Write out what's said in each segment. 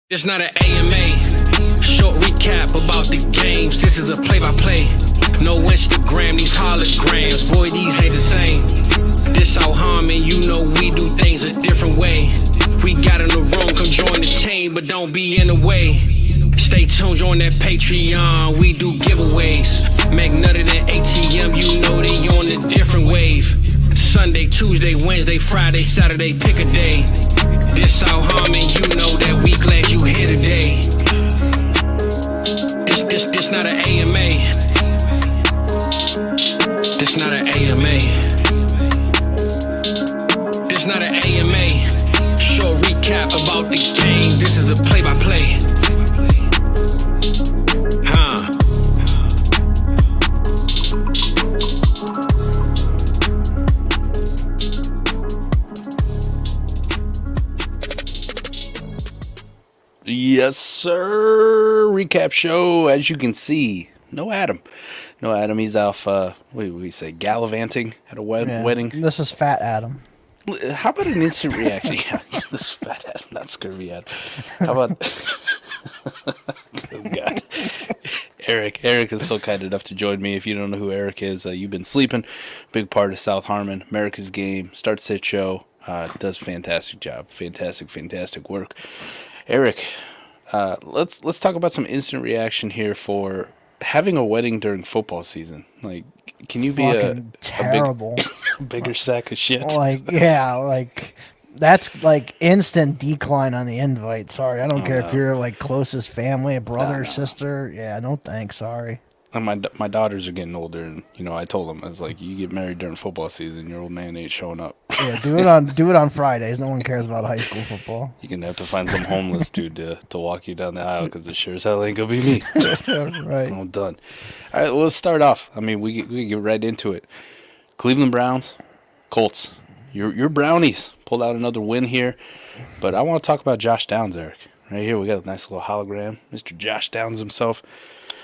It's not an AMA, short recap about the games. This is a play-by-play. No Instagram, these holograms. Boy, these ain't the same. This out harming, you know we do things a different way. We got in the room, come join the team, but don't be in the way. Stay tuned, join that Patreon, we do giveaways. Make nutted than ATM, you know they on a different wave. Sunday, Tuesday, Wednesday, Friday, Saturday, pick a day. This out harming, you know that we glad you here today. This not an AMA. This not an AMA. This not an AMA. Short recap about the game. This is the play-by-play. Yes, sir. Recap show. As you can see, no Adam. No Adam. He's off, we say gallivanting at a wedding. This is Fat Adam. How about an instant reaction? Yeah, this is Fat Adam, not Scurvy Adam. How about... Oh, God. Eric is so kind enough to join me. If you don't know who Eric is, you've been sleeping. Big part of South Harmon, America's Game, Start Sit Show. Does fantastic job. Fantastic work. Eric, let's talk about some instant reaction here for having a wedding during football season. Like, can you Fucking be terrible, bigger sack of shit? That's like instant decline on the invite. Sorry, I don't care if you're like closest family, a brother, sister. Yeah, no thanks. Sorry. And my daughters are getting older, and I told them, I was like, you get married during football season, your old man ain't showing up. Yeah, do it on Fridays. No one cares about high school football. You're gonna have to find some homeless dude to walk you down the aisle, because it sure as hell ain't gonna be me. Right. I'm done. All right, well, let's start off. I mean, we get right into it. Cleveland Browns, Colts. Your Brownies pulled out another win here, but I want to talk about Josh Downs, Eric. Right here, we got a nice little hologram, Mr. Josh Downs himself.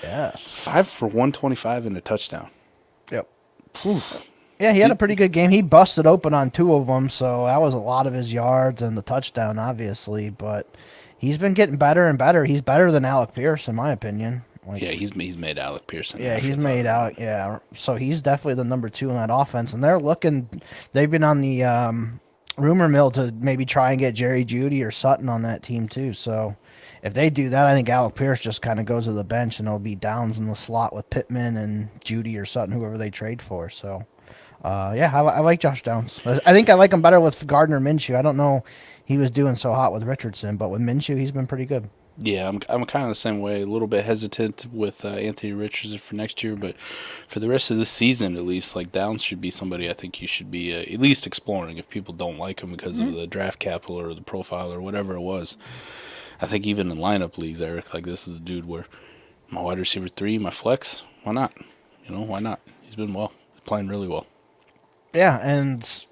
Yes. 5 for 125 and a touchdown. Yep. Whew. Yeah, he had a pretty good game. He busted open on 2 of them, so that was a lot of his yards and the touchdown, obviously. But he's been getting better and better. He's better than Alec Pierce, in my opinion. Yeah, he's made Alec Pearson. Yeah, he's made Alec. Yeah, so he's definitely the number 2 in that offense, and they've been on the rumor mill to maybe try and get Jerry Jeudy or Sutton on that team too. So if they do that, I think Alec Pierce just kind of goes to the bench, and it'll be Downs in the slot with Pittman and Jeudy or Sutton, whoever they trade for. So, I like Josh Downs. I think I like him better with Gardner Minshew. I don't know he was doing so hot with Richardson, but with Minshew, he's been pretty good. Yeah, I'm kind of the same way. A little bit hesitant with Anthony Richardson for next year, but for the rest of this season, at least, like Downs should be somebody I think you should be at least exploring if people don't like him because of the draft capital or the profile or whatever it was. I think even in lineup leagues, Eric, like this is a dude where my wide receiver 3, my flex, why not? Why not? He's been playing really well. Yeah, and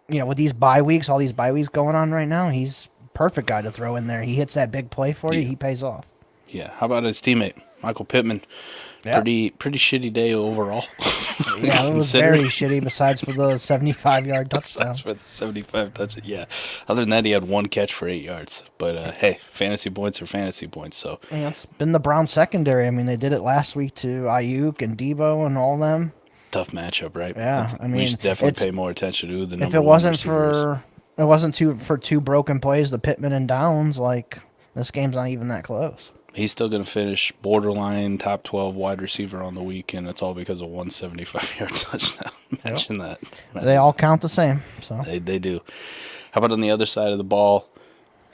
with these bye weeks, all these bye weeks going on right now, he's perfect guy to throw in there. He hits that big play for you. He pays off. Yeah. How about his teammate, Michael Pittman? Yeah. Pretty shitty day overall. Yeah, it was very shitty besides for the 75-yard touchdown. Besides for the 75 touchdown, yeah. Other than that, he had 1 catch for 8 yards. But, hey, fantasy points are fantasy points. So yeah, it's been the Browns secondary. I mean, they did it last week to Aiyuk and Debo and all them. Tough matchup, right? Yeah. We should definitely pay more attention to the number if it wasn't for 2 broken plays, the Pittman and Downs, like, this game's not even that close. He's still going to finish borderline top 12 wide receiver on the week, and it's all because of 175-yard touchdown. Imagine that. They all count the same. So They do. How about on the other side of the ball?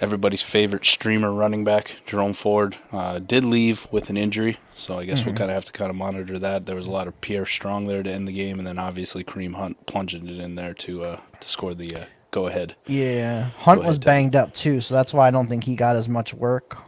Everybody's favorite streamer running back, Jerome Ford, did leave with an injury, so I guess we'll kind of have to monitor that. There was a lot of Pierre Strong there to end the game, and then obviously Kareem Hunt plunging it in there to score the go-ahead. Yeah, Hunt was banged up too, so that's why I don't think he got as much work.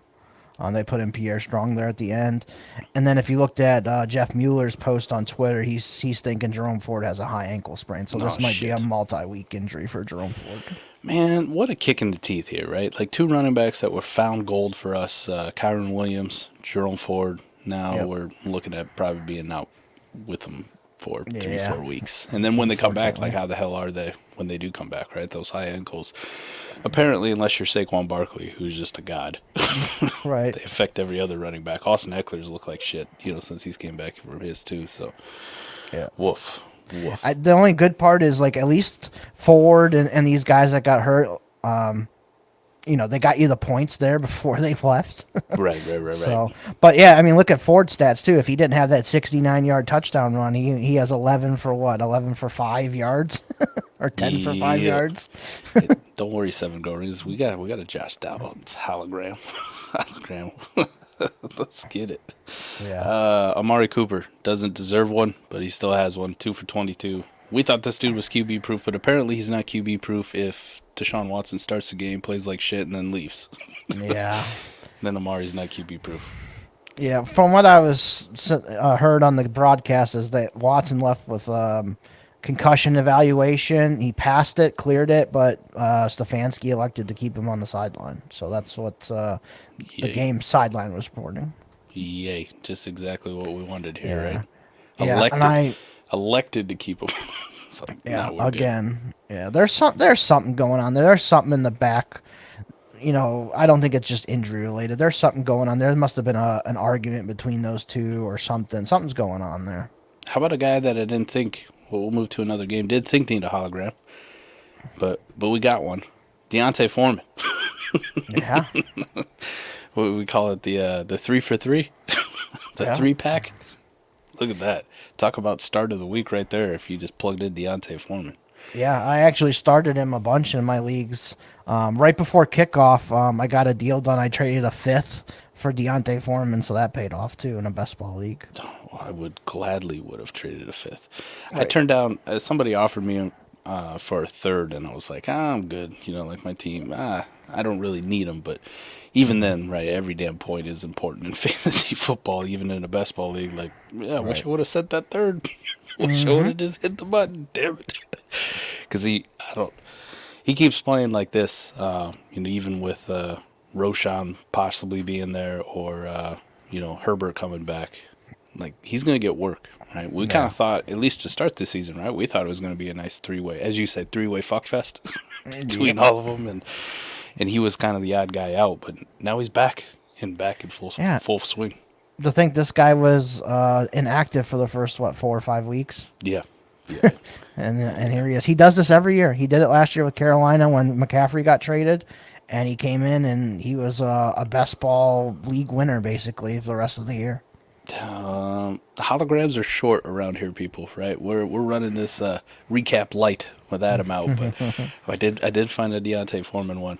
They put in Pierre Strong there at the end. And then if you looked at Jeff Mueller's post on Twitter, he's thinking Jerome Ford has a high ankle sprain, so this might be a multi-week injury for Jerome Ford. Man, what a kick in the teeth here, right? Like 2 running backs that were found gold for us, Kyron Williams, Jerome Ford. Now we're looking at probably being out with them for 3 Yeah. 4 weeks. And then when they come back, like Unfortunately. how the hell are they when they do come back, right? Those high ankles. Apparently, unless you're Saquon Barkley, who's just a god, Right. they affect every other running back. Austin Eckler's look like shit, since he's came back from his too. So, Yeah. woof. The only good part is like at least Ford and these guys that got hurt, they got you the points there before they left. Right. So, but yeah, I mean, look at Ford's stats too. If he didn't have that 69-yard touchdown run, he has 11 for what? 11 for 5 yards, or 10 for 5 Yeah. yards. Hey, don't worry, Seven Gories. We got a Josh Downs hologram. Let's get it. Yeah. Amari Cooper doesn't deserve one, but he still has one. 2 for 22. We thought this dude was QB proof, but apparently he's not QB proof if Deshaun Watson starts the game, plays like shit, and then leaves. Yeah. Then Amari's not QB proof. Yeah. From what I was heard on the broadcast is that Watson left with concussion evaluation. He passed it, cleared it, but Stefanski elected to keep him on the sideline. So that's what the game sideline was reporting. Yay. Just exactly what we wanted here, right? Yeah, Elected to keep him. It's like, yeah, no, we're good. again, yeah. There's something going on there. There's something in the back. I don't think it's just injury related. There's something going on there. There must have been an argument between those two or something. Something's going on there. How about a guy that I didn't think, we'll move to another game, did think need a hologram, but we got one. Deontay Foreman. Yeah. What we call it, the 3 for 3? The 3-pack? Look at that. Talk about start of the week right there if you just plugged in Deontay Foreman. Yeah, I actually started him a bunch in my leagues. Right before kickoff, I got a deal done. I traded a 5th for Deontay Foreman, so that paid off too in a best ball league. Oh, I would have traded a 5th. I Right. turned down, somebody offered me for a 3rd, and I was like, I'm good. Like my team, I don't really need them, but even then, right, every damn point is important in fantasy football, even in a best ball league. Like, I wish I would have set that 3rd. Wish I would have just hit the button. Damn it. Because he keeps playing like this, even with Roshan possibly being there or, Herbert coming back. Like, he's going to get work, right? We kind of thought, at least to start this season, right, we thought it was going to be a nice 3-way, as you said, 3-way fuckfest between all of them. And he was kind of the odd guy out, but now he's back in full swing. To think this guy was inactive for the first 4 or 5 weeks. Yeah. And here he is. He does this every year. He did it last year with Carolina when McCaffrey got traded, and he came in and he was a best ball league winner basically for the rest of the year. Holograms are short around here, people. Right? We're running this recap light with Adam out, but I did find a Deontay Foreman one.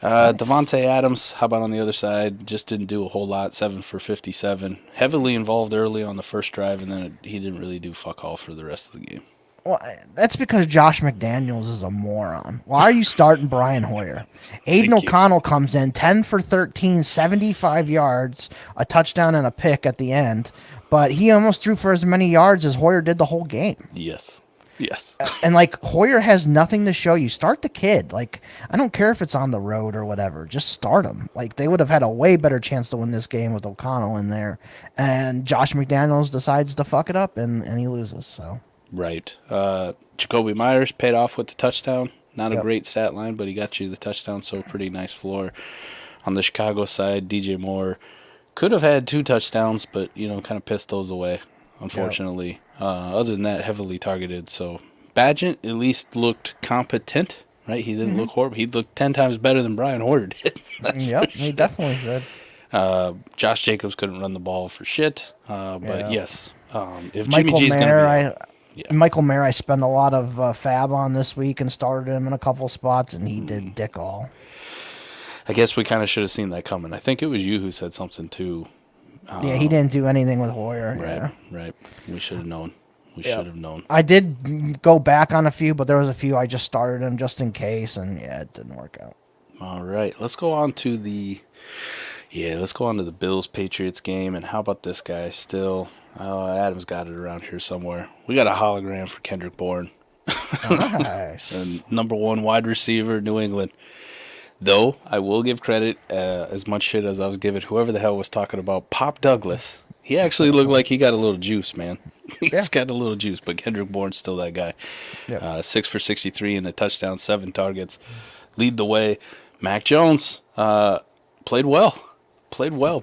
Nice. Devontae Adams, how about on the other side? Just didn't do a whole lot. 7 for 57. Heavily involved early on the first drive, and then he didn't really do fuck all for the rest of the game. Well, that's because Josh McDaniels is a moron. Why are you starting Brian Hoyer? Aiden O'Connell comes in 10 for 13, 75 yards, a touchdown and a pick at the end, but he almost threw for as many yards as Hoyer did the whole game. Yes. And Hoyer has nothing to show you. Start the kid. I don't care if it's on the road or whatever. Just start him. They would have had a way better chance to win this game with O'Connell in there. And Josh McDaniels decides to fuck it up and he loses. So. Right. Jacoby Myers paid off with the touchdown. Not a great stat line, but he got you the touchdown, so pretty nice floor. On the Chicago side, DJ Moore could have had 2 touchdowns, but, kind of pissed those away, unfortunately. Other than that, heavily targeted. So Badgett at least looked competent, right? He didn't look horrible. He looked 10 times better than Brian Hoyer did. Yep, he definitely did. Josh Jacobs couldn't run the ball for shit. But yes, if Michael Jimmy G's going to be... Michael Mayer, I spent a lot of fab on this week and started him in a couple spots, and he did dick all. I guess we kind of should have seen that coming. I think it was you who said something too. Yeah, he didn't do anything with Hoyer. Right. We should have known. Should have known. I did go back on a few, but there was a few I just started him just in case, and it didn't work out. All right, let's go on to the Bills-Patriots game, and how about this guy still? Adam's got it around here somewhere. We got a hologram for Kendrick Bourne. Nice. And number 1 wide receiver, New England. Though, I will give credit, as much shit as I was giving whoever the hell was talking about Pop Douglas. He actually looked like he got a little juice, man. He's got a little juice, but Kendrick Bourne's still that guy. Yep. 6 for 63 and a touchdown, 7 targets. Lead the way. Mac Jones played well.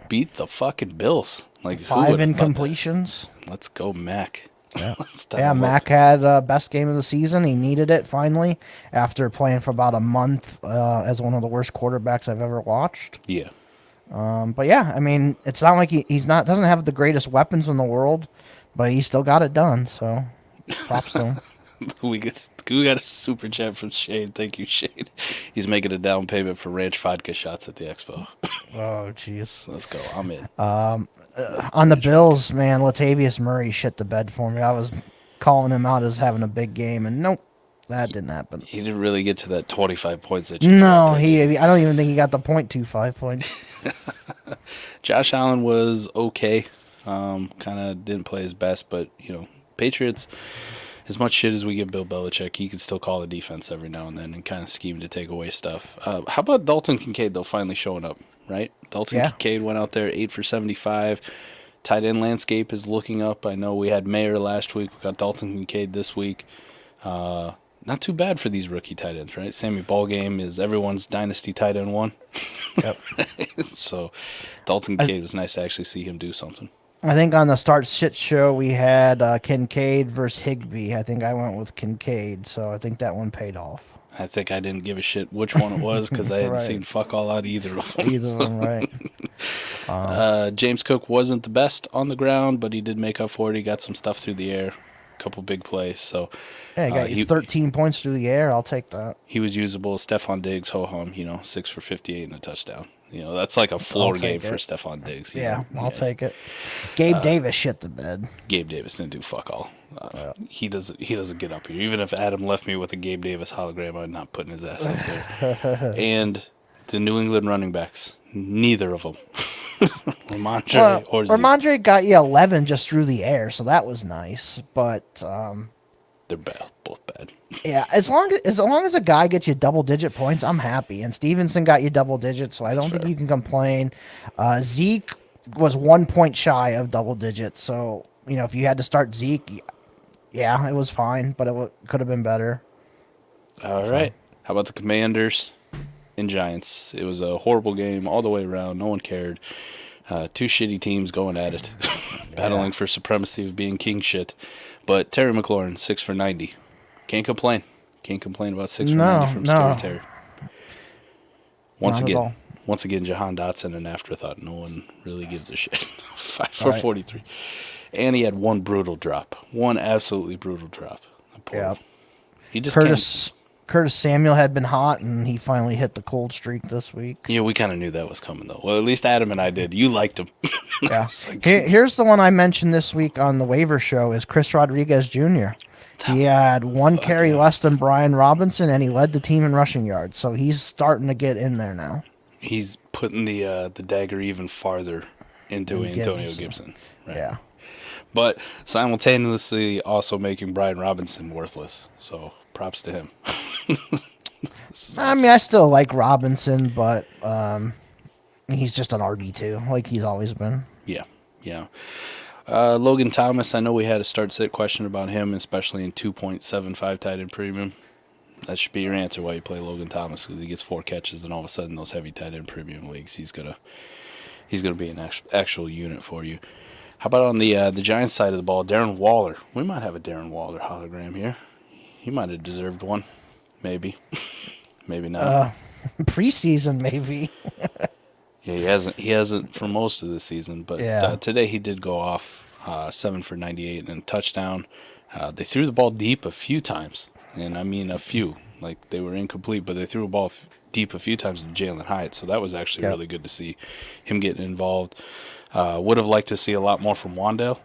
Beat the fucking Bills. Like 5 incompletions. Let's go, Mac. Yeah, Mac had best game of the season. He needed it finally after playing for about a month as one of the worst quarterbacks I've ever watched. Yeah. But yeah, I mean, it's not like doesn't have the greatest weapons in the world, but he still got it done. So, props to him. We got a super chat from Shane. Thank you, Shane. He's making a down payment for ranch vodka shots at the expo. Oh, jeez. Let's go. I'm in. On the Bills, man, Latavius Murray shit the bed for me. I was calling him out as having a big game, and nope, that didn't happen. He didn't really get to that 25 points that you No, I don't even think he got the 0.25 points. Josh Allen was okay. Kind of didn't play his best, but, Patriots, as much shit as we give Bill Belichick, he can still call the defense every now and then and kind of scheme to take away stuff. How about Dalton Kincaid, though, finally showing up, right? Dalton Kincaid went out there, 8 for 75. Tight end landscape is looking up. I know we had Mayer last week. We got Dalton Kincaid this week. Not too bad for these rookie tight ends, right? Sammy Ballgame is everyone's dynasty tight end one. Yep. So Dalton Kincaid was nice to actually see him do something. I think on the start shit show we had Kincaid versus Higbee. I think I went with Kincaid, so I think that one paid off. I think I didn't give a shit which one it was because I hadn't seen fuck all out either of them. Either of them, right. James Cook wasn't the best on the ground, but he did make up for it. He got some stuff through the air, a couple big plays. So he got you 13 points through the air. I'll take that. He was usable. Stephon Diggs, ho-hum, 6 for 58 and a touchdown. That's like a floor game for Stephon Diggs. I'll take it. Gabe Davis shit the bed. Gabe Davis didn't do fuck all. He doesn't get up here. Even if Adam left me with a Gabe Davis hologram, I'm not putting his ass up there. And the New England running backs, neither of them. Ramondre got you 11 just through the air, so that was nice. But they're both bad. Yeah, as long as a guy gets you double-digit points, I'm happy. And Stevenson got you double digits, so I don't think you can complain. Zeke was 1 point shy of double digits, so if you had to start Zeke, it was fine, but it could have been better. All right. How about the Commanders and Giants? It was a horrible game all the way around. No one cared. Two shitty teams going at it, battling for supremacy of being king shit. But Terry McLaurin, 6 for 90. Can't complain. Can't complain about 6 for 90 from Scary Terry. Once again, Jahan Dotson, an afterthought. No one really gives a shit. 5 for 43. And he had one brutal drop. One absolutely brutal drop. He just Curtis Samuel had been hot, and he finally hit the cold streak this week. Yeah, we kind of knew that was coming, though. Well, at least Adam and I did. You liked him. Yeah. Here's the one I mentioned this week on the waiver show is Chris Rodriguez Jr. He had one carry less than Brian Robinson, and he led the team in rushing yards. So he's starting to get in there now. He's putting the dagger even farther into Antonio Gibson. Right? Yeah. But simultaneously also making Brian Robinson worthless. So props to him. Awesome. I mean, I still like Robinson, but he's just an RB2, like he's always been. Yeah. Logan Thomas, I know we had a start-sit question about him, especially in 2.75 tight end premium. That should be your answer why you play Logan Thomas, because he gets 4 catches, and all of a sudden those heavy tight end premium leagues, he's gonna be an actual unit for you. How about on the Giants side of the ball, Darren Waller? We might have a Darren Waller hologram here. He might have deserved one. Maybe. Maybe not. Preseason, maybe. Yeah, he hasn't for most of the season, but today he did go off 7 for 98 and a touchdown. They threw the ball deep a few times, and I mean a few. Like, they were incomplete, but they threw the ball deep a few times to Jalen Hyatt, so that was actually really good to see him getting involved. Would have liked to see a lot more from Wandale.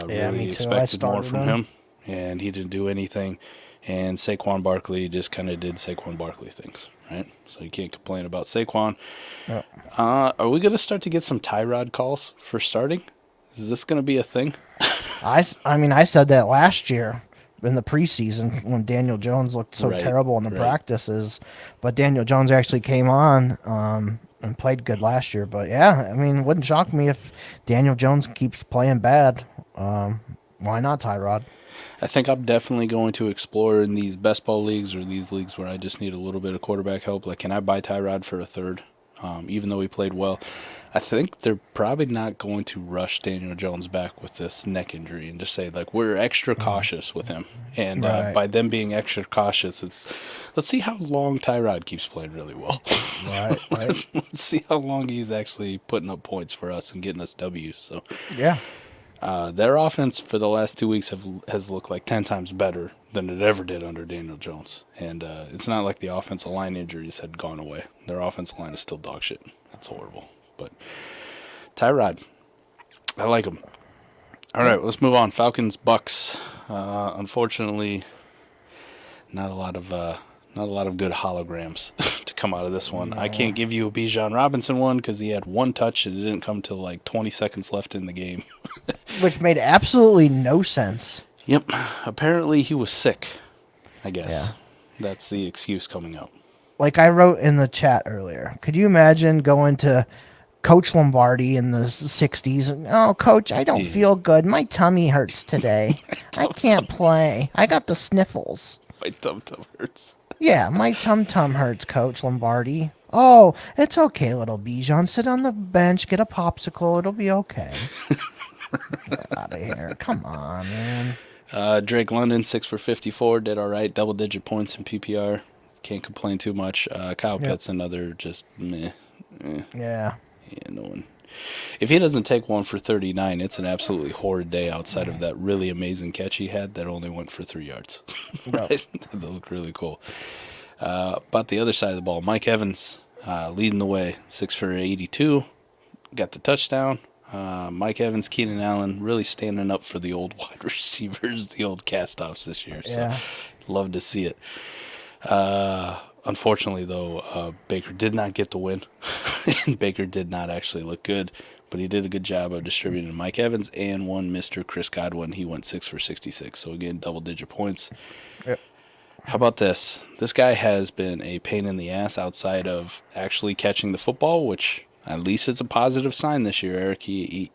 Really expected more from him, and he didn't do anything. And Saquon Barkley just kind of did Saquon Barkley things, right? So you can't complain about Saquon. No. Are we going to start to get some Tyrod calls for starting? Is this going to be a thing? I said that last year in the preseason when Daniel Jones looked so terrible in the practices. But Daniel Jones actually came on and played good last year. But, yeah, I mean, it wouldn't shock me if Daniel Jones keeps playing bad. Why not Tyrod? I think I'm definitely going to explore in these best ball leagues or these leagues where I just need a little bit of quarterback help. Like, can I buy Tyrod for a third? Even though he played well, I think they're probably not going to rush Daniel Jones back with this neck injury and just say, like, we're extra cautious with him. And by them being extra cautious, let's see how long Tyrod keeps playing really well. Right. Let's see how long he's actually putting up points for us and getting us W's. So Yeah. their offense for the last 2 weeks has looked like 10 times better than it ever did under Daniel Jones. And it's not like the offensive line injuries had gone away. Their offensive line is still dog shit. That's horrible. But Tyrod, I like him. All right, let's move on. Falcons, Bucks. Unfortunately, not a lot of good holograms to come out of this one. No. I can't give you a Bijan Robinson one because he had one touch and it didn't come till like 20 seconds left in the game. Which made absolutely no sense. Yep. Apparently he was sick, I guess. Yeah. That's the excuse coming out. Like I wrote in the chat earlier, could you imagine going to Coach Lombardi in the 60s? And, oh, Coach, I don't feel good. My tummy hurts today. I can't play. I got the sniffles. My tum-tum hurts. Yeah, my tum-tum hurts, Coach Lombardi. Oh, it's okay, little Bijan. Sit on the bench, get a popsicle. It'll be okay. Get out of here. Come on, man. Drake London, 6 for 54, did all right. Double-digit points in PPR. Can't complain too much. Kyle Pitts, another just meh. Yeah, no one. If he doesn't take one for 39, it's an absolutely horrid day outside of that really amazing catch he had that only went for 3 yards. Right? That looked really cool. About the other side of the ball, Mike Evans leading the way, 6 for 82. Got the touchdown. Mike Evans, Keenan Allen really standing up for the old wide receivers, the old cast-offs this year. So love to see it. Unfortunately, though, Baker did not get the win, and Baker did not actually look good, but he did a good job of distributing Mike Evans and one Mr. Chris Godwin. He went 6 for 66, so again, double-digit points. Yep. How about this? This guy has been a pain in the ass outside of actually catching the football, which at least it's a positive sign this year, Eric. He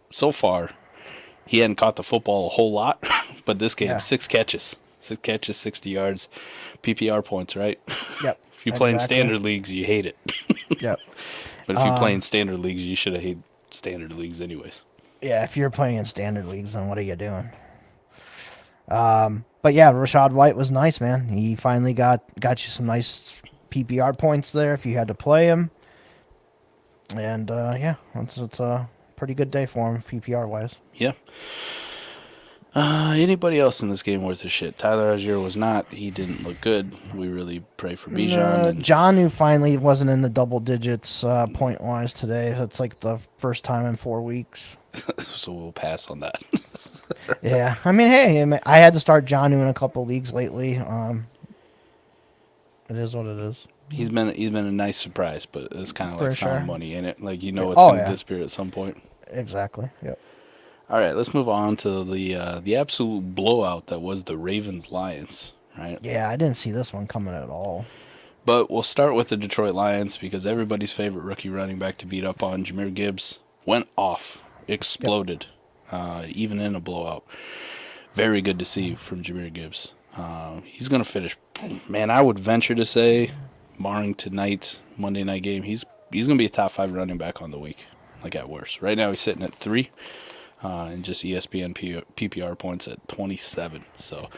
so far, he hadn't caught the football a whole lot, but this game, 6 catches. 6 catches, 60 yards, PPR points, right? Yep. If you play in standard leagues, you hate it. Yep. But if you play in standard leagues, you should have hated standard leagues anyways. Yeah, if you're playing in standard leagues, then what are you doing? But yeah, Rachaad White was nice, man. He finally got you some nice PPR points there if you had to play him. And it's a pretty good day for him, PPR wise. Yeah. Anybody else in this game worth a shit? Tyler Algier was not. He didn't look good. We really pray for Bijan. John, who finally wasn't in the double digits point-wise today. That's like the first time in 4 weeks. So we'll pass on that. Yeah. I mean, hey, I had to start John in a couple leagues lately. It is what it is. He's been a nice surprise, but it's kind of like found money in it. Like, it's going to disappear at some point. Exactly. Yep. All right, let's move on to the absolute blowout that was the Ravens-Lions, right? Yeah, I didn't see this one coming at all. But we'll start with the Detroit Lions because everybody's favorite rookie running back to beat up on, Jahmyr Gibbs, went off, exploded, even in a blowout. Very good to see from Jahmyr Gibbs. He's going to finish. Man, I would venture to say, barring tonight's Monday night game, he's going to be a top 5 running back on the week, like at worst. Right now he's sitting at 3. And just ESPN PPR points at 27. So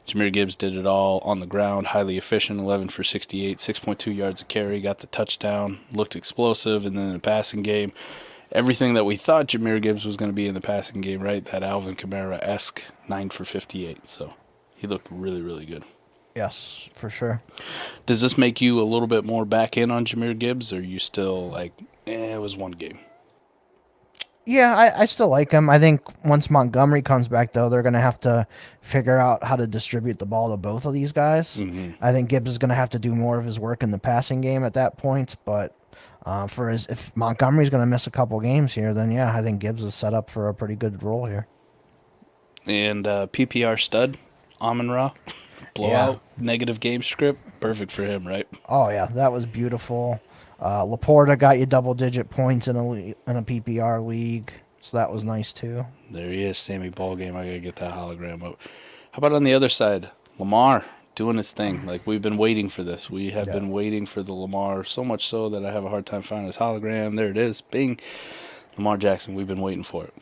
Jahmyr Gibbs did it all on the ground, highly efficient, 11 for 68, 6.2 yards a carry, got the touchdown, looked explosive, and then in the passing game, everything that we thought Jahmyr Gibbs was going to be in the passing game, right? That Alvin Kamara-esque 9 for 58. So he looked really, really good. Yes, for sure. Does this make you a little bit more back in on Jahmyr Gibbs, or are you still like, it was one game? Yeah, I still like him. I think once Montgomery comes back, though, they're going to have to figure out how to distribute the ball to both of these guys. I think Gibbs is going to have to do more of his work in the passing game at that point. But if Montgomery's going to miss a couple games here, then I think Gibbs is set up for a pretty good role here. And PPR stud, Amon-Ra, blowout, negative game script, perfect for him, right? Oh, yeah, that was beautiful. LaPorta got you double-digit points in a PPR league. So that was nice too. There he is, Sammy Ballgame. I got to get that hologram up. How about on the other side? Lamar doing his thing. Like, we've been waiting for this. We have been waiting for the Lamar, so much so that I have a hard time finding his hologram. There it is. Bing. Lamar Jackson, we've been waiting for it.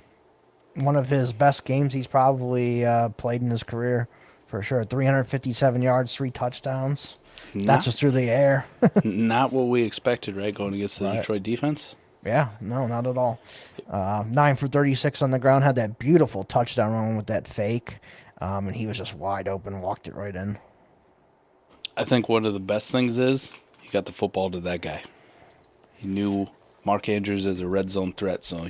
One of his best games he's probably played in his career, for sure. 357 yards, 3 touchdowns. That's just through the air. Not what we expected, right, going against the Detroit defense? Yeah, no, not at all. 9 for 36 on the ground, had that beautiful touchdown run with that fake, and he was just wide open, walked it right in. I think one of the best things is he got the football to that guy. He knew Mark Andrews as a red zone threat, so,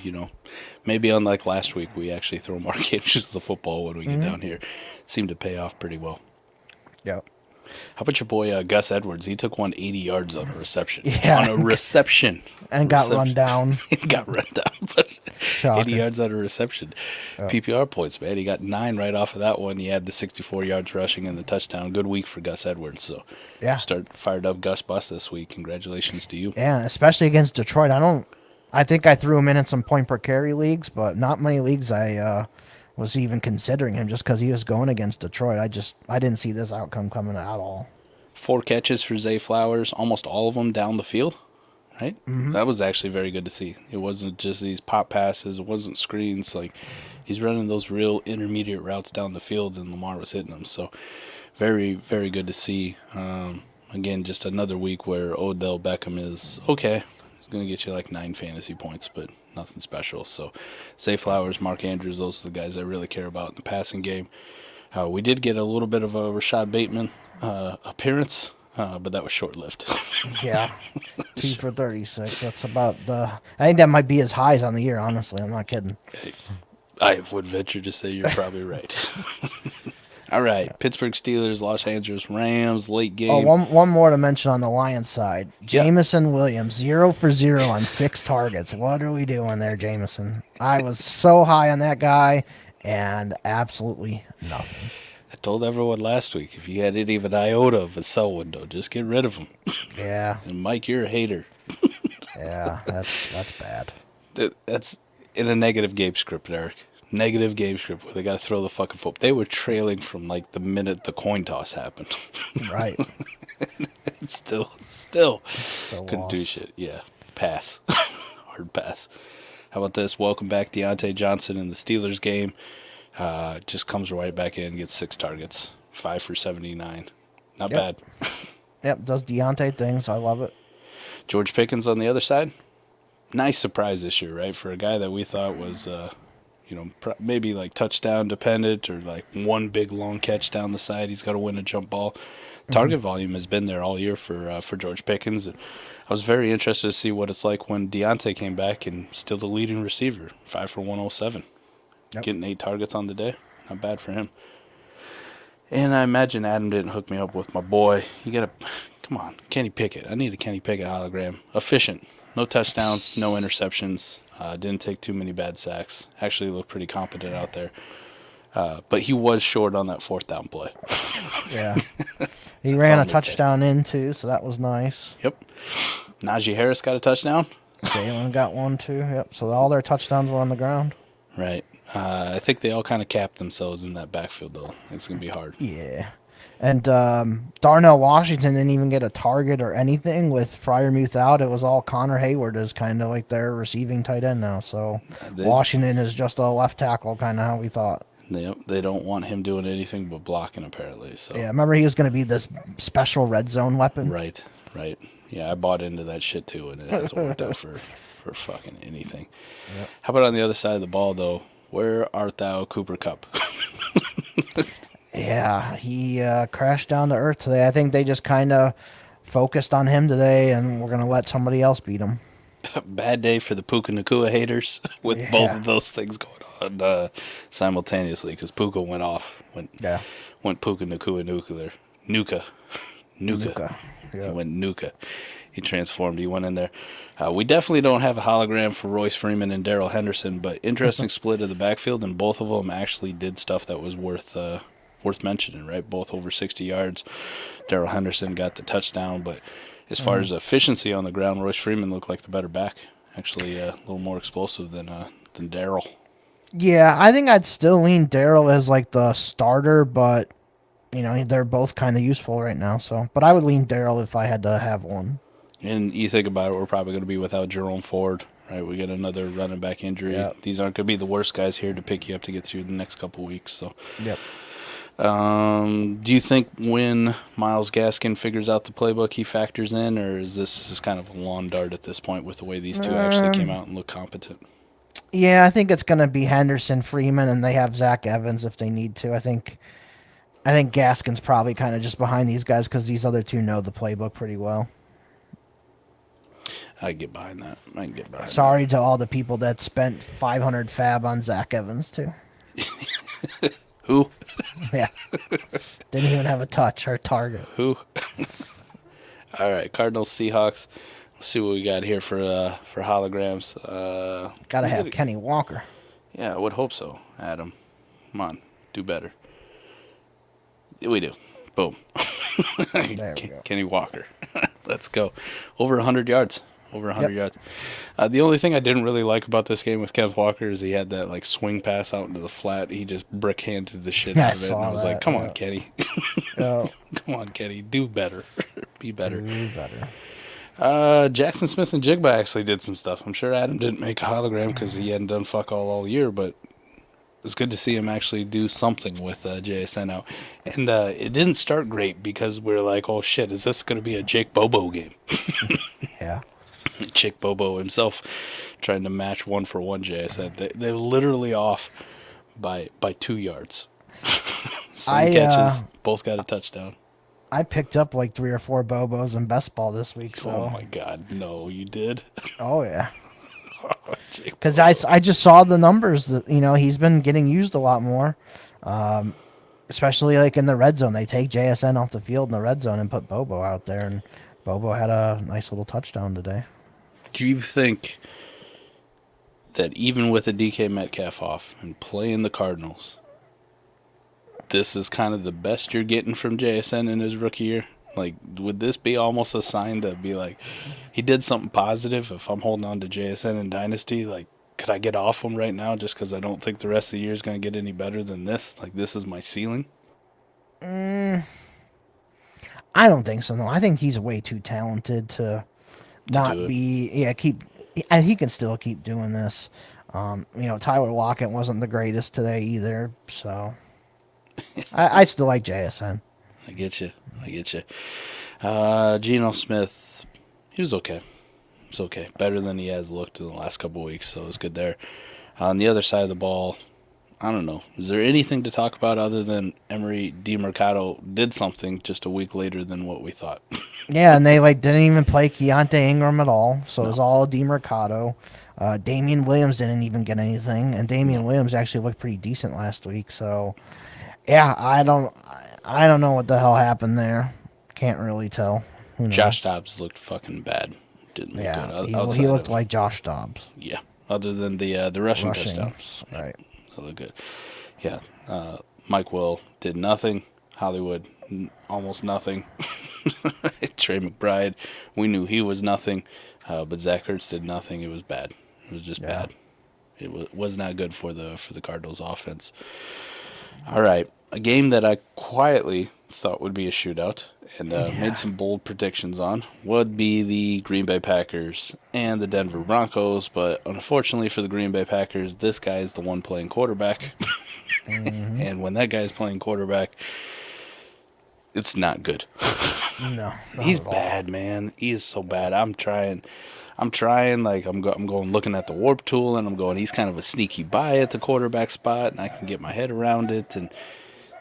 maybe unlike last week, we actually throw Mark Andrews the football when we get down here. Seemed to pay off pretty well. Yep. How about your boy Gus Edwards? He took 180 yards on a reception. Yeah. On a reception. And got run down. He got run down, but Shocking. 80 yards on a reception. PPR points, man. He got 9 right off of that one. He had the 64 yards rushing and the touchdown. Good week for Gus Edwards. So, start fired up Gus Bus this week. Congratulations to you. Yeah, especially against Detroit. I think I threw him in some point per carry leagues, but not many leagues I was even considering him just because he was going against Detroit. I didn't see this outcome coming at all. 4 catches for Zay Flowers, almost all of them down the field, right? Mm-hmm. That was actually very good to see. It wasn't just these pop passes. It wasn't screens. Like, he's running those real intermediate routes down the field, and Lamar was hitting them. So, very, very good to see. Again, just another week where Odell Beckham is okay. He's going to get you like 9 fantasy points, but nothing special. So, Zay Flowers, Mark Andrews, those are the guys I really care about in the passing game. We did get a little bit of a Rashad Bateman appearance, but that was short-lived. Yeah, 2 for 36. That's about I think that might be his highs on the year, honestly. I'm not kidding. I would venture to say you're probably right. All right, Pittsburgh Steelers, Los Angeles Rams, late game. Oh, one more to mention on the Lions side. Jameson Williams, 0 for 0 on 6 targets. What are we doing there, Jameson? I was so high on that guy, and absolutely nothing. I told everyone last week, if you had any of an iota of a sell window, just get rid of him. Yeah. And Mike, you're a hater. Yeah, that's bad. That's in a negative game script, Eric. Negative game script where they got to throw the fucking football. They were trailing from like the minute the coin toss happened. Right. Still couldn't lost. do shit. Yeah, pass. Hard pass. How about this? Welcome back, Deontay Johnson in the Steelers game. Just comes right back in, gets 6 targets, 5 for 79. Not bad. Yep, does Deontay things. I love it. George Pickens on the other side. Nice surprise this year, right? For a guy that we thought was, maybe like touchdown dependent or like one big long catch down the side. He's got to win a jump ball. Target volume has been there all year for George Pickens. I was very interested to see what it's like when Deontay came back and still the leading receiver, 5 for 107. Yep. Getting 8 targets on the day. Not bad for him. And I imagine Adam didn't hook me up with my boy. You got to, come on, Kenny Pickett. I need a Kenny Pickett hologram. Efficient. No touchdowns, no interceptions. Didn't take too many bad sacks. Actually looked pretty competent out there. But he was short on that 4th down play. Yeah. He ran a touchdown in, too, so that was nice. Yep. Najee Harris got a touchdown. Jalen got one, too. Yep. So all their touchdowns were on the ground. Right. I think they all kind of capped themselves in that backfield, though. It's going to be hard. Yeah. And Darnell Washington didn't even get a target or anything with Freiermuth out. It was all Connor Hayward is kind of like their receiving tight end now. So Washington is just a left tackle, kind of how we thought. They don't want him doing anything but blocking, apparently. So yeah, remember he was going to be this special red zone weapon? Right. Yeah, I bought into that shit, too, and it hasn't worked out for fucking anything. Yep. How about on the other side of the ball, though? Where art thou, Cooper Kupp? Yeah, he crashed down to earth today. I think they just kind of focused on him today, and we're going to let somebody else beat him. Bad day for the Puka Nacua haters with both of those things going on simultaneously because Puka went off. Went Puka Nacua nuclear. Nuka. Yep. He went Nuka. He transformed. He went in there. We definitely don't have a hologram for Royce Freeman and Darrell Henderson, but interesting split of the backfield, and both of them actually did stuff that was worth mentioning, right? Both over 60 yards. Darrell Henderson got the touchdown, but as far as efficiency on the ground, Royce Freeman looked like the better back. Actually, a little more explosive than than Darrell. Yeah, I think I'd still lean Darrell as like the starter, but they're both kind of useful right now. So, but I would lean Darrell if I had to have one. And you think about it, we're probably going to be without Jerome Ford, right? We get another running back injury. Yep. These aren't going to be the worst guys here to pick you up to get through the next couple weeks. So, Yep. Do you think when Myles Gaskin figures out the playbook, he factors in, or is this just kind of a lawn dart at this point with the way these two actually came out and look competent? Yeah, I think it's going to be Henderson, Freeman, and they have Zach Evans if they need to. I think Gaskin's probably kind of just behind these guys because these other two know the playbook pretty well. I can get behind that. I can get behind Sorry to all the people that spent 500 fab on Zach Evans, too. Who? Yeah. Didn't even have a touch or target. Who? All right, Cardinals, Seahawks. Let's see what we got here for holograms. Got to have Kenny Walker. Yeah, I would hope so, Adam. Come on, do better. We do. Boom. There we go. Kenny Walker. Let's go. Over 100 yards. Over 100 yards. The only thing I didn't really like about this game with Kenneth Walker is he had that like swing pass out into the flat. He just brick-handed the shit out of it. And I was like, come on, Kenny. Come on, Kenny. Do better. Be better. Do better. Jaxon Smith-Njigba actually did some stuff. I'm sure Adam didn't make a hologram because he hadn't done fuck all year, but it was good to see him actually do something with JSN out. And it didn't start great because we're like, oh shit, is this going to be a Jake Bobo game? Yeah. Chick Bobo himself trying to match 1-for-1 JSN. They're literally off by 2 yards. Same catches, both got a touchdown. I picked up like 3 or 4 Bobos in best ball this week. So. Oh my God, no, you did? Oh yeah. Because I just saw the numbers that he's been getting used a lot more, especially like in the red zone. They take JSN off the field in the red zone and put Bobo out there, and Bobo had a nice little touchdown today. Do you think that even with a DK Metcalf off and playing the Cardinals, this is kind of the best you're getting from JSN in his rookie year? Like, would this be almost a sign to be like, he did something positive? If I'm holding on to JSN in Dynasty, like, could I get off him right now just because I don't think the rest of the year is going to get any better than this? Like, this is my ceiling? I don't think so, no. I think he's way too talented to not be... Yeah, he can still keep doing this. Tyler Lockett wasn't the greatest today either, so... I still like JSN. I get you. Geno Smith, he was okay. It's okay. Better than he has looked in the last couple of weeks, so it was good there. On the other side of the ball, I don't know. Is there anything to talk about other than Emery DeMercado did something just a week later than what we thought? Yeah, and they didn't even play Keontae Ingram at all, so it was all DeMercado. Damian Williams didn't even get anything, and Damian Williams actually looked pretty decent last week, so... Yeah, I don't know what the hell happened there. Can't really tell. Josh Dobbs looked fucking bad. Didn't look good. He looked like Josh Dobbs. Yeah, other than the rushing touchdown. Right. That looked good. Yeah, Mike Will did nothing. Hollywood, almost nothing. Trey McBride, we knew he was nothing. But Zach Ertz did nothing. It was bad. It was just bad. It was not good for the Cardinals offense. All right, a game that I quietly thought would be a shootout and made some bold predictions on would be the Green Bay Packers and the Denver Broncos, but unfortunately for the Green Bay Packers, this guy is the one playing quarterback. And when that guy's playing quarterback, it's not good. No, he's bad, man. He is so bad. I'm trying. Like I'm going looking at the warp tool, and I'm going. He's kind of a sneaky buy at the quarterback spot, and I can get my head around it. And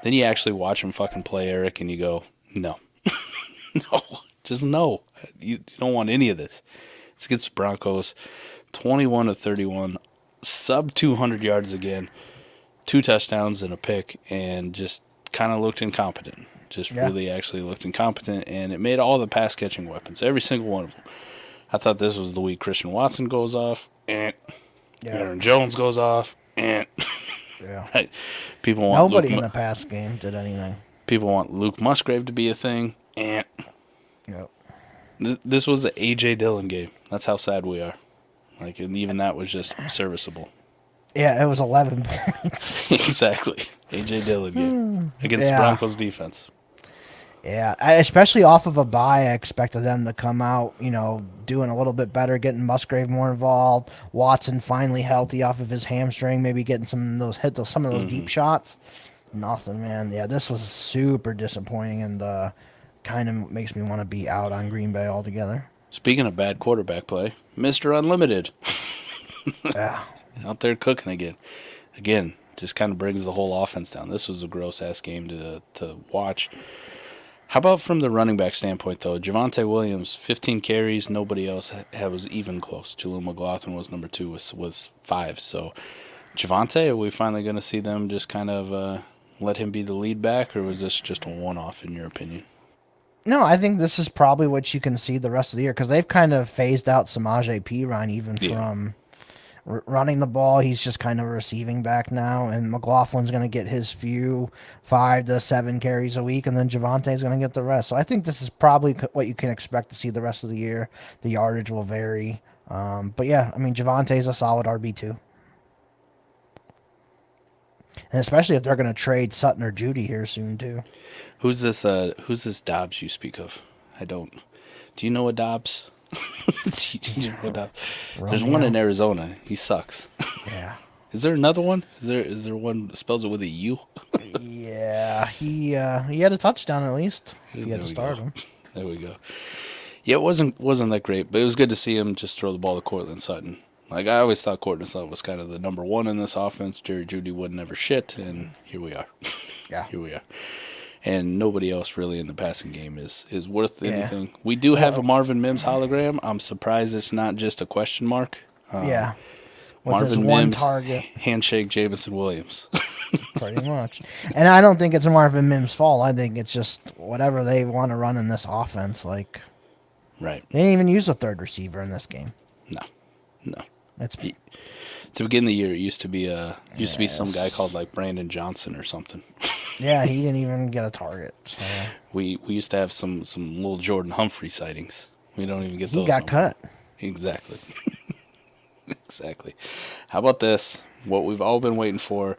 then you actually watch him fucking play, Eric, and you go, no, no, just no. You don't want any of this. It's against the Broncos, 21 of 31, sub 200 yards again, 2 touchdowns and a pick, and just kind of looked incompetent. Really actually looked incompetent, and it made all the pass catching weapons, every single one of them. I thought this was the week Christian Watson goes off, and Aaron Jones goes off, and right. People want nobody in the pass game did anything. People want Luke Musgrave to be a thing, and this was the A.J. Dillon game. That's how sad we are. Like, and even that was just serviceable. Yeah, it was 11 points. Exactly. A.J. Dillon game against the Yeah. Broncos defense. Yeah, especially off of a bye, I expected them to come out, doing a little bit better, getting Musgrave more involved. Watson finally healthy off of his hamstring, maybe getting some of those deep shots. Nothing, man. Yeah, this was super disappointing, and kind of makes me want to be out on Green Bay altogether. Speaking of bad quarterback play, Mr. Unlimited Yeah, out there cooking again. Again, just kind of brings the whole offense down. This was a gross-ass game to watch. How about from the running back standpoint, though? Javonte Williams, 15 carries. Nobody else was even close. Jaleel McLaughlin was number 2 was 5. So, Javonte, are we finally going to see them just kind of let him be the lead back, or was this just a one-off in your opinion? no, I think this is probably what you can see the rest of the year because they've kind of phased out Samaje Perine even from running the ball. He's just kind of a receiving back now, and McLaughlin's going to get his few 5 to 7 carries a week, and then Javonte's going to get the rest. So I think this is probably what you can expect to see the rest of the year. The yardage will vary. But yeah, I mean, Javonte's a solid RB2. And especially if they're going to trade Sutton or Judy here soon, too. Who's this Dobbs you speak of? I don't. Do you know a Dobbs? Do you know a Dobbs? There's one in Arizona. He sucks. Yeah. Is there another one? Is there one that spells it with a U? Yeah, he had a touchdown at least. If you had to start him. There we go. Yeah, it wasn't that great, but it was good to see him just throw the ball to Courtland Sutton. Like, I always thought Courtland Sutton was kind of the number 1 in this offense. Jerry Jeudy would never shit, and here we are. Yeah. Here we are. And nobody else really in the passing game is worth anything. We do have a Marvin Mims hologram. I'm surprised it's not just a question mark. Yeah. With Marvin his one Mims, target. handshake Jameson Williams. Pretty much. And I don't think it's Marvin Mims' fault. I think it's just whatever they want to run in this offense. Like, Right. they didn't even use a third receiver in this game. No. It's To begin the year, it used to be some guy called like Brandon Johnson or something. yeah, he didn't even get a target. So. We used to have some little Jordan Humphrey sightings. We don't even get those. He got cut. Exactly. Exactly. How about this? What we've all been waiting for.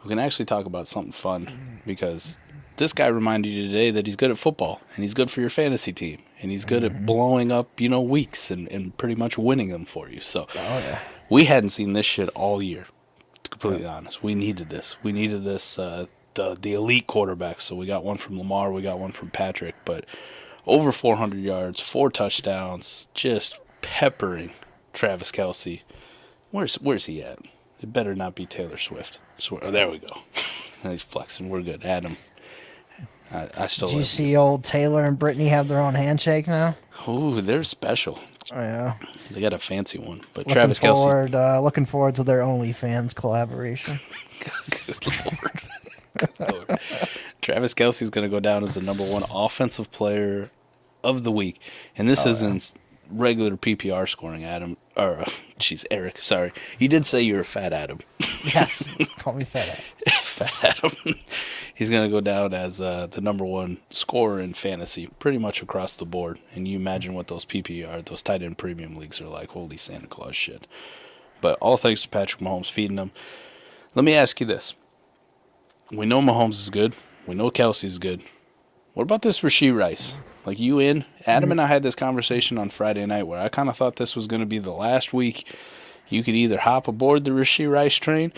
We can actually talk about something fun because this guy reminded you today that he's good at football and he's good for your fantasy team and he's good at blowing up, weeks and pretty much winning them for you. So we hadn't seen this shit all year, to be completely honest. We needed this. We needed this, the elite quarterbacks. So we got one from Lamar, we got one from Patrick, but over 400 yards, 4 touchdowns, just peppering Travis Kelce. Where's he at? It better not be Taylor Swift. Oh, there we go. He's flexing. We're good. Adam. I still. Did you see old Taylor and Brittany have their own handshake now? Ooh, they're special. Oh, yeah. They got a fancy one. But Travis Kelce. Looking forward to their OnlyFans collaboration. Good Lord. Good Lord. Travis Kelce's going to go down as the number 1 offensive player of the week. And this isn't regular PPR scoring, Adam. Or, Eric. Sorry. You did say you're a fat Adam. Yes. Call me fat Adam. Fat Adam. He's going to go down as the number 1 scorer in fantasy pretty much across the board. And you imagine what those PPR, those tight end premium leagues are like. Holy Santa Claus shit. But all thanks to Patrick Mahomes feeding them. Let me ask you this. We know Mahomes is good. We know Kelce is good. What about this Rashee Rice? Like, you in? Adam and I had this conversation on Friday night where I kind of thought this was going to be the last week. You could either hop aboard the Rashee Rice train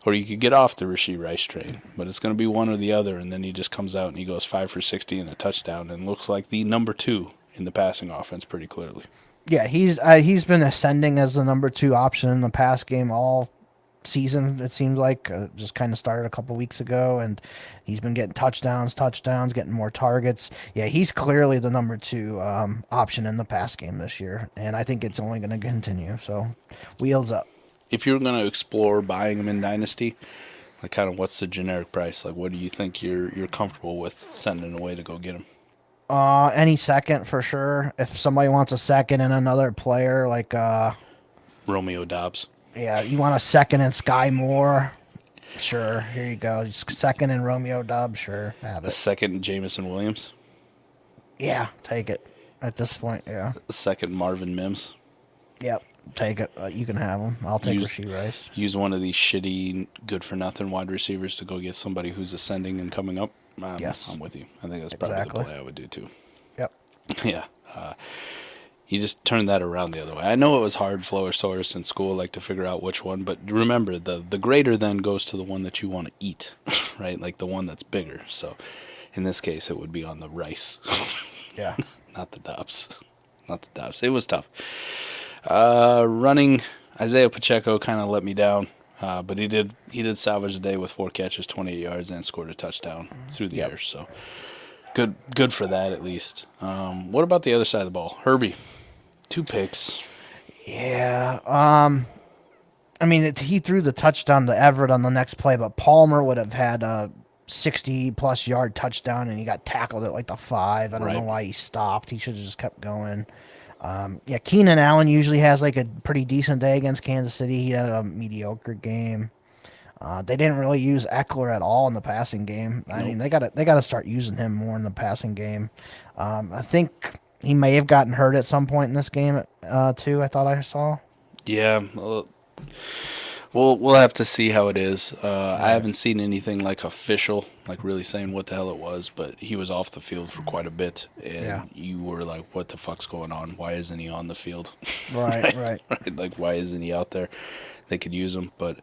or you could get off the Rashee Rice train. But it's going to be one or the other, and then he just comes out and he goes 5 for 60 and a touchdown and looks like the number 2 in the passing offense pretty clearly. Yeah, he's been ascending as the number 2 option in the pass game all season, it seems like. Just kind of started a couple weeks ago, and he's been getting touchdowns, getting more targets. Yeah, he's clearly the number 2 option in the pass game this year, and I think it's only going to continue. So, wheels up. If you're going to explore buying him in Dynasty, like, kind of what's the generic price? Like, what do you think you're comfortable with sending away to go get him? Any second for sure. If somebody wants a second and another player, like Romeo Dobbs. Yeah, you want a second and Sky Moore? Sure, here you go. Second and Romeo Dobbs, sure, have A it. second Jameson Williams. Yeah, take it. At this point, yeah. A second Marvin Mims. Yep. take it. You can have him. I'll take Use- Rashee Rice. Use one of these shitty, good-for-nothing wide receivers to go get somebody who's ascending and coming up. Yes. I'm with you. I think that's probably Exactly. the play I would do, too. Yep. Yeah. You just turned that around the other way. I know it was hard, Flowersaurus, in school, like to figure out which one, but remember, the greater then goes to the one that you want to eat, right? Like the one that's bigger. So in this case, it would be on the rice, Yeah. not the Dobbs. Not the Dobbs. It was tough. Running, Isaiah Pacheco kind of let me down, but he did salvage the day with 4 catches, 28 yards, and scored a touchdown through the air. So good for that at least. What about the other side of the ball? Herbie. 2 picks. Yeah. I mean, he threw the touchdown to Everett on the next play, but Palmer would have had a 60-plus yard touchdown, and he got tackled at like the 5. I don't know why he stopped. He should have just kept going. Yeah, Keenan Allen usually has like a pretty decent day against Kansas City. He had a mediocre game. They didn't really use Eckler at all in the passing game. I mean, they gotta start using him more in the passing game. I think he may have gotten hurt at some point in this game, too. I thought I saw. Yeah, we'll have to see how it is. I haven't seen anything like official, like really saying what the hell it was, but he was off the field for quite a bit, and you were like, "What the fuck's going on? Why isn't he on the field?" Right. Like, why isn't he out there? They could use him, but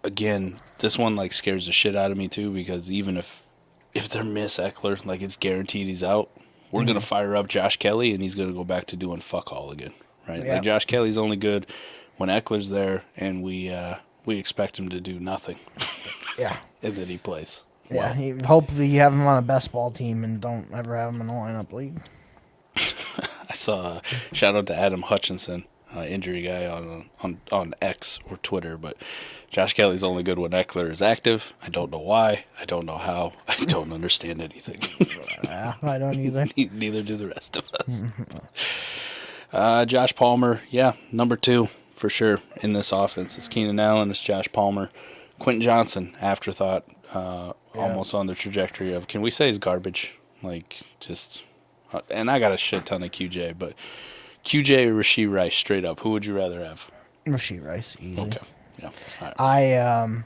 again, this one like scares the shit out of me too, because even if they miss Eckler, like it's guaranteed he's out. We're gonna fire up Josh Kelly, and he's gonna go back to doing fuck all again, right? Yeah. Like Josh Kelly's only good when Eckler's there, and we expect him to do nothing. Yeah. And then he plays. Yeah. Hopefully you have him on a best ball team and don't ever have him in the lineup league. I saw shout out to Adam Hutchinson, injury guy on X or Twitter, but Josh Kelly's only good when Eckler is active. I don't know why. I don't know how. I don't understand anything. Yeah, I don't either. Neither do the rest of us. Josh Palmer, yeah, number 2 for sure in this offense. It's Keenan Allen, it's Josh Palmer. Quentin Johnson, afterthought, almost on the trajectory of, can we say he's garbage? Like, just, and I got a shit ton of QJ, but QJ or Rashee Rice, straight up, who would you rather have? Rashee Rice, easy. Okay, yeah. All right.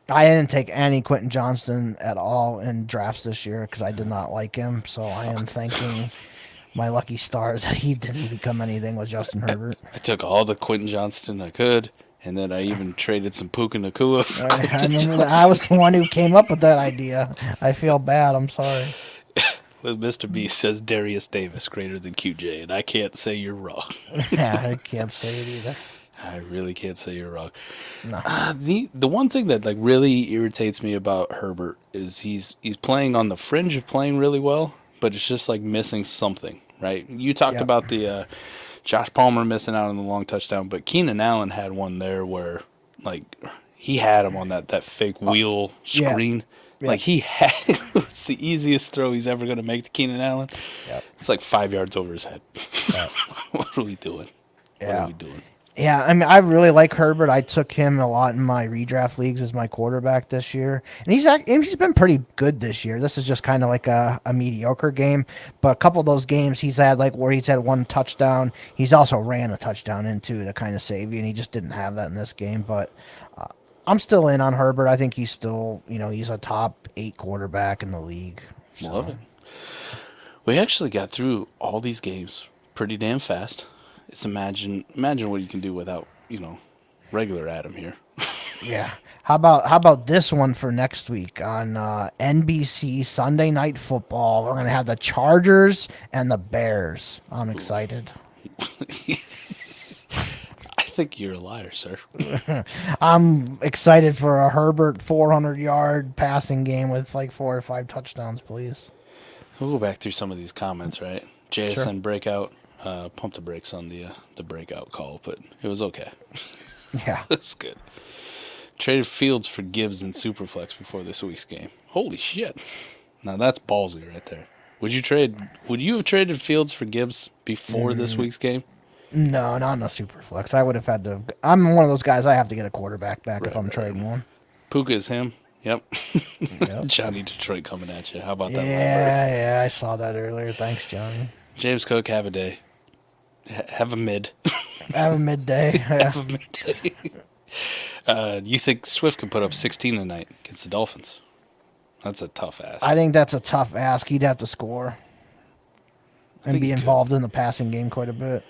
I didn't take any Quentin Johnston at all in drafts this year because I did not like him. So I am thanking my lucky stars that he didn't become anything with Justin Herbert. I took all the Quentin Johnston I could, and then I even traded some Puka Nacua. I remember that. I was the one who came up with that idea. I feel bad. I'm sorry. Mr. B says Darius Davis greater than QJ, and I can't say you're wrong. Yeah, I can't say it either. I really can't say you're wrong. No. The one thing that like really irritates me about Herbert is he's playing on the fringe of playing really well, but it's just like missing something, right? You talked about the Josh Palmer missing out on the long touchdown, but Keenan Allen had one there where like he had him on that fake wheel screen. Yeah. Like he had it's the easiest throw he's ever going to make to Keenan Allen. Yep. It's like 5 yards over his head. Yep. What are we doing? Yeah. What are we doing? Yeah, I mean, I really like Herbert. I took him a lot in my redraft leagues as my quarterback this year, and he's been pretty good this year. This is just kind of like a mediocre game, but a couple of those games he's had, like where he's had 1 touchdown, he's also ran a touchdown into to kind of save you, and he just didn't have that in this game. But I'm still in on Herbert. I think he's still, he's a top 8 quarterback in the league. So. Love it. We actually got through all these games pretty damn fast. It's imagine what you can do without, regular Adam here. Yeah. How about this one for next week on NBC Sunday Night Football? We're gonna have the Chargers and the Bears. I'm excited. I think you're a liar, sir. I'm excited for a Herbert 400-yard passing game with like 4 or 5 touchdowns, please. We'll go back through some of these comments, right? JSN breakout. Pumped the brakes on the breakout call, but it was okay. Yeah. It's good. Traded Fields for Gibbs and Superflex before this week's game. Holy shit. Now that's ballsy right there. Would you have traded Fields for Gibbs before this week's game? No, not in a Superflex. I would have had to. I'm one of those guys. I have to get a quarterback back if I'm trading one. Puka is him. Yep. Yep. Johnny Detroit coming at you. How about that? Yeah, I saw that earlier. Thanks, Johnny. James Cook, have a day. Have a mid. Have a midday. Have a midday. You think Swift could put up 16 tonight against the Dolphins? That's a tough ask. I think that's a tough ask. He'd have to score and think be he involved in the passing game quite a bit.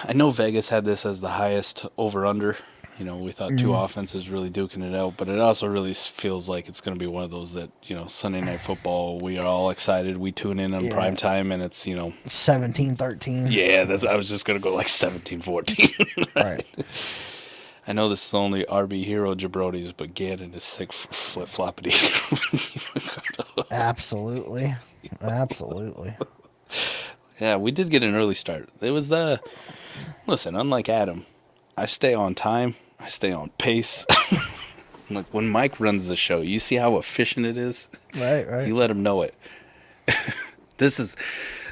I know Vegas had this as the highest over-under. You know, we thought two offenses really duking it out, but it also really feels like it's going to be one of those that, you know, Sunday Night Football, we are all excited. We tune in on prime time, and it's, you know... 17-13. Yeah, I was just going to go like 17-14. Right. I know this is only RB Hero Jabronis, but Gannon is sick for flip-floppity. Absolutely. Absolutely. Yeah, we did get an early start. It was listen, unlike Adam, I stay on time. I stay on pace. Like when Mike runs the show, you see how efficient it is? Right. You let him know it. This is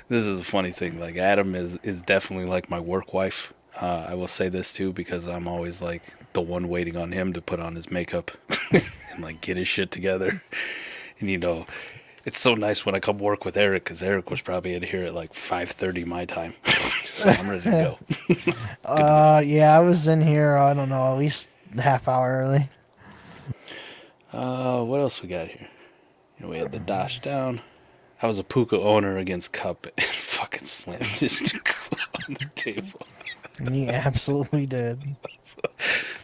a funny thing. Like Adam is definitely like my work wife. I will say this too because I'm always like the one waiting on him to put on his makeup and like get his shit together. And you know, it's so nice when I come work with Eric because Eric was probably in here at like 5:30 my time. So I'm ready to go. Yeah, I was in here, I don't know, at least a half hour early. What else we got here? You know, we had the dash down. I was a Puka owner against Cup and fucking slammed his on the table. He absolutely did.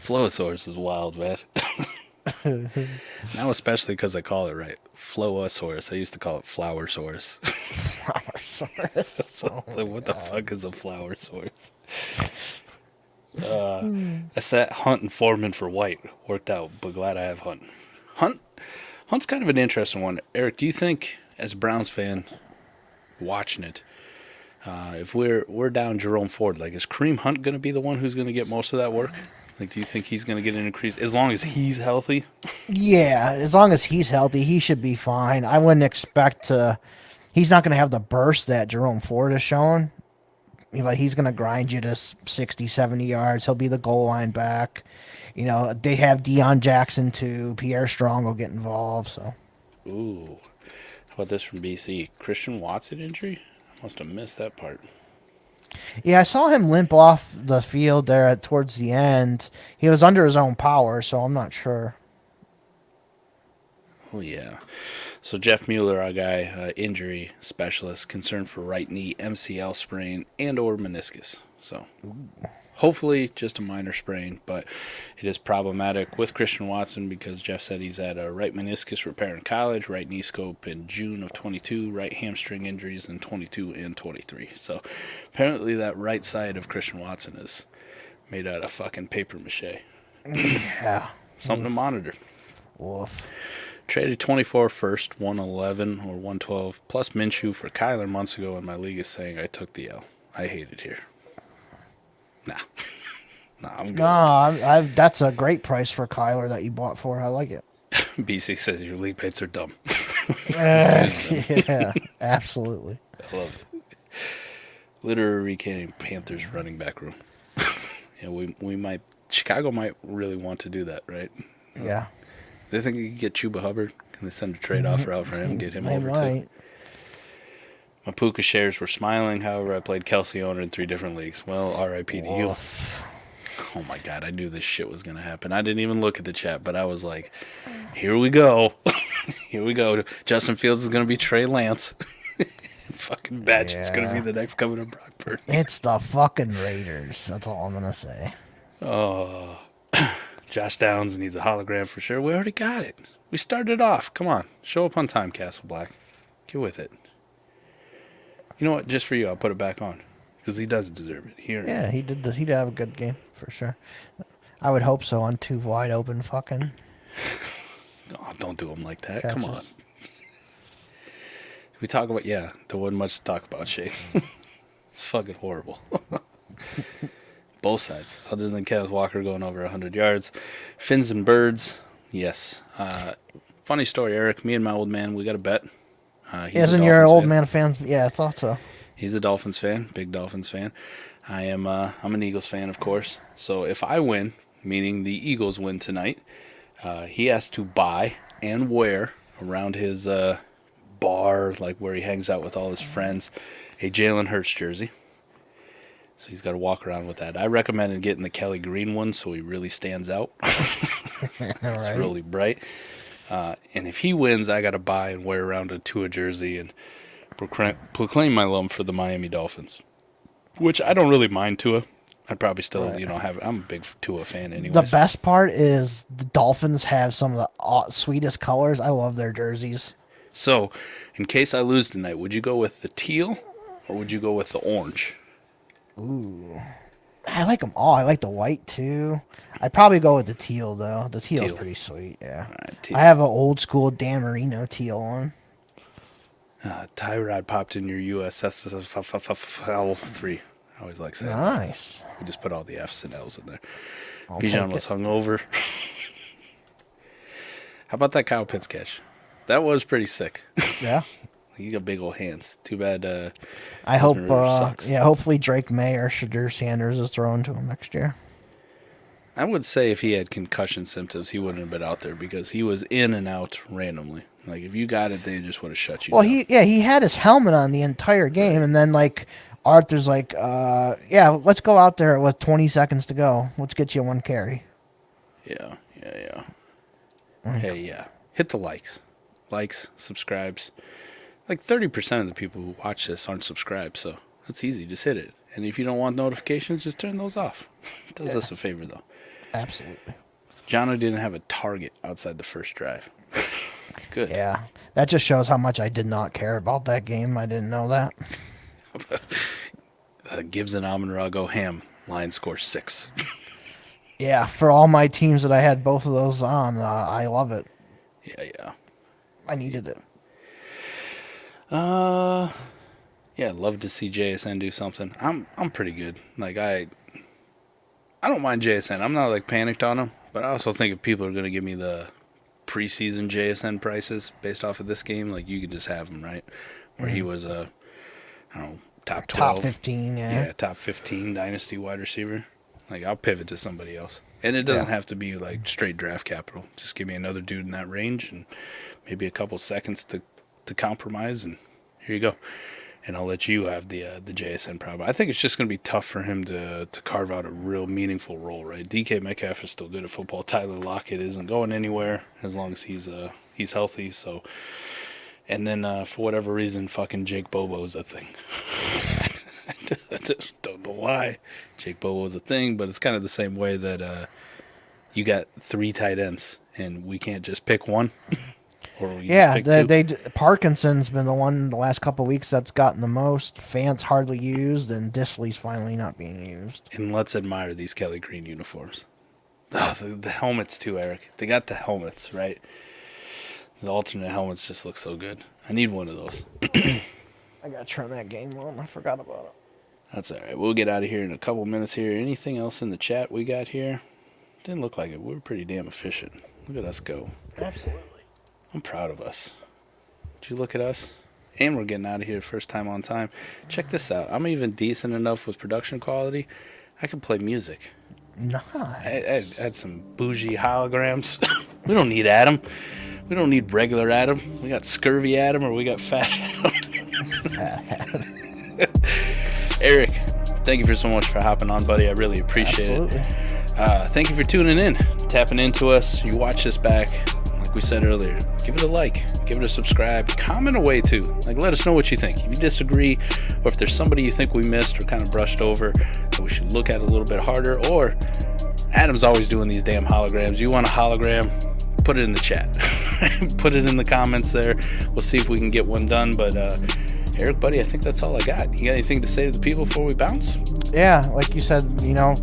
Flowosaurus is wild, man. Now especially because I call it right. Flowosaurus. I used to call it Flowersaurus. Flowersaurus. So, like, what the fuck is a Flowersaurus? I sat Hunt and Foreman for White. Worked out, but glad I have Hunt. Hunt's kind of an interesting one. Eric, do you think, as a Browns fan, watching it, if we're down Jerome Ford, like, is Kareem Hunt going to be the one who's going to get most of that work? Like, do you think he's going to get an increase as long as he's healthy? Yeah, as long as he's healthy, he should be fine. I wouldn't expect he's not going to have the burst that Jerome Ford has shown. But he's going to grind you to 60, 70 yards. He'll be the goal line back. You know, they have Deion Jackson too. Pierre Strong will get involved. So. Ooh. How about this from BC? Christian Watson injury? I must have missed that part. Yeah, I saw him limp off the field there towards the end. He was under his own power, so I'm not sure. Oh, yeah. So Jeff Mueller, our guy, injury specialist, concerned for right knee, MCL sprain, and or meniscus. So hopefully just a minor sprain, but it is problematic with Christian Watson because Jeff said he's had a right meniscus repair in college, right knee scope in June of 22, right hamstring injuries in 22 and 23. So apparently that right side of Christian Watson is made out of fucking paper mache. Yeah. Something to monitor. Woof. Traded 24 first, 111 or 112, plus Minshew for Kyler months ago, and my league is saying I took the L. I hate it here. Nah, I'm good. No, that's a great price for Kyler that you bought for. I like it. BC says your league mates are dumb. Yeah, absolutely. I love it. Literary Canyon Panthers running back room. Yeah, we might. Chicago might really want to do that, right? Yeah. They think you could get Chuba Hubbard? Can they send a trade offer out for him and get him They over might. too? My Puka shares were smiling. However, I played Kelce owner in 3 different leagues. Well, R.I.P. to you. Oh my God, I knew this shit was gonna happen. I didn't even look at the chat, but I was like, "Here we go, here we go." Justin Fields is gonna be Trey Lance. Fucking Badgett's gonna be the next coming of Brock Purdy. It's the fucking Raiders. That's all I'm gonna say. Oh. Josh Downs needs a hologram for sure. We already got it. We started off. Come on. Show up on time, Castle Black. Get with it. You know what? Just for you, I'll put it back on. Because he does deserve it. Yeah, he did have a good game, for sure. I would hope so on 2 wide open fucking... Oh, don't do him like that. catches. Come on. We talk about... Yeah, there wasn't much to talk about, Shane. It's fucking horrible. Both sides, other than Kenneth Walker going over 100 yards. Fins and birds, yes. Funny story, Eric. Me and my old man, we got a bet. Isn't your old man a fan? Yeah, I thought so. He's a Dolphins fan, big Dolphins fan. I'm an Eagles fan, of course. So if I win, meaning the Eagles win tonight, he has to buy and wear around his bar, like where he hangs out with all his friends, a Jalen Hurts jersey. So he's got to walk around with that. I recommended getting the Kelly Green one so he really stands out. It's really bright. And if he wins, I got to buy and wear around a Tua jersey and proclaim my love for the Miami Dolphins, which I don't really mind Tua. I'd probably still, I'm a big Tua fan anyway. The best part is the Dolphins have some of the sweetest colors. I love their jerseys. So, in case I lose tonight, would you go with the teal or would you go with the orange? Ooh. I like them all. I like the white, too. I'd probably go with the teal, though. The teal's pretty sweet, yeah. Right, I have an old school Dan Marino teal one. Tyrod popped in your USSFL 3. I always like saying nice. We just put all the F's and L's in there. Bijan was hungover. How about that Kyle Pitts catch? That was pretty sick. Yeah. He got big old hands. Too bad. I hope. Hopefully Drake May or Shadur Sanders is thrown to him next year. I would say if he had concussion symptoms, he wouldn't have been out there because he was in and out randomly. Like if you got it, they just would have shut you down. He had his helmet on the entire game, and then Arthur's like, let's go out there with 20 seconds to go. Let's get you one carry. Yeah. Hey, yeah. Hit the likes. Likes, subscribes. Like 30% of the people who watch this aren't subscribed, so that's easy. Just hit it. And if you don't want notifications, just turn those off. It does us a favor, though. Absolutely. Jono didn't have a target outside the first drive. Good. Yeah. That just shows how much I did not care about that game. I didn't know that. Gibbs and Amon-Ra go ham. Lions score 6. Yeah, for all my teams that I had both of those on, I love it. Yeah. I needed it. Yeah, love to see JSN do something. I'm pretty good. Like I don't mind JSN. I'm not like panicked on him, but I also think if people are going to give me the preseason JSN prices based off of this game, like you could just have him, right? Where he was top 12. Top 15, yeah. Yeah, top 15 dynasty wide receiver. Like I'll pivot to somebody else. And it doesn't have to be like straight draft capital. Just give me another dude in that range and maybe a couple seconds to compromise, and here you go. And I'll let you have the JSN problem. I think it's just going to be tough for him to carve out a real meaningful role, right? DK Metcalf is still good at football. Tyler Lockett isn't going anywhere as long as he's healthy. So, and then for whatever reason, fucking Jake Bobo's a thing. I just don't know why Jake Bobo's a thing, but it's kind of the same way that you got 3 tight ends and we can't just pick one. Parkinson's been the one the last couple of weeks that's gotten the most. Fant's hardly used, and Disley's finally not being used. And let's admire these Kelly Green uniforms. Oh, the helmets too, Eric. They got the helmets, right? The alternate helmets just look so good. I need one of those. I gotta turn that game on. I forgot about it. That's all right. We'll get out of here in a couple minutes here. Anything else in the chat we got here? Didn't look like it. We were pretty damn efficient. Look at us go. Absolutely. I'm proud of us. Did you look at us? And we're getting out of here first time on time. Check this out. I'm even decent enough with production quality. I can play music. Nice. I had some bougie holograms. We don't need Adam. We don't need regular Adam. We got scurvy Adam or we got fat Adam. Eric, thank you so much for hopping on, buddy. I really appreciate it. Thank you for tuning in, tapping into us. You watch this back. Like we said earlier, give it a like, give it a subscribe, comment away too. Like, let us know what you think. If you disagree, or if there's somebody you think we missed or kind of brushed over that we should look at a little bit harder, or Adam's always doing these damn holograms. You want a hologram? Put it in the chat. Put it in the comments there. We'll see if we can get one done. But Eric, buddy, I think that's all I got. You got anything to say to the people before we bounce? Yeah, like you said,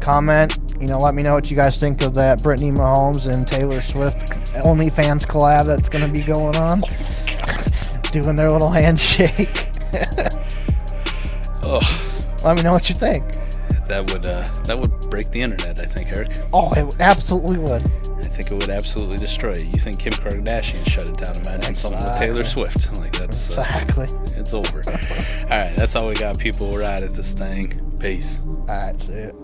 comment. Let me know what you guys think of that Brittany Mahomes and Taylor Swift OnlyFans collab that's going to be going on. Doing their little handshake. Let me know what you think. That would break the internet, I think, Eric. Oh, it absolutely would. I think it would absolutely destroy it. You think Kim Kardashian shut it down? Imagine something with Taylor Swift. Like that's exactly. It's over. All right, that's all we got, people. We're out of this thing. Peace. All right, see it.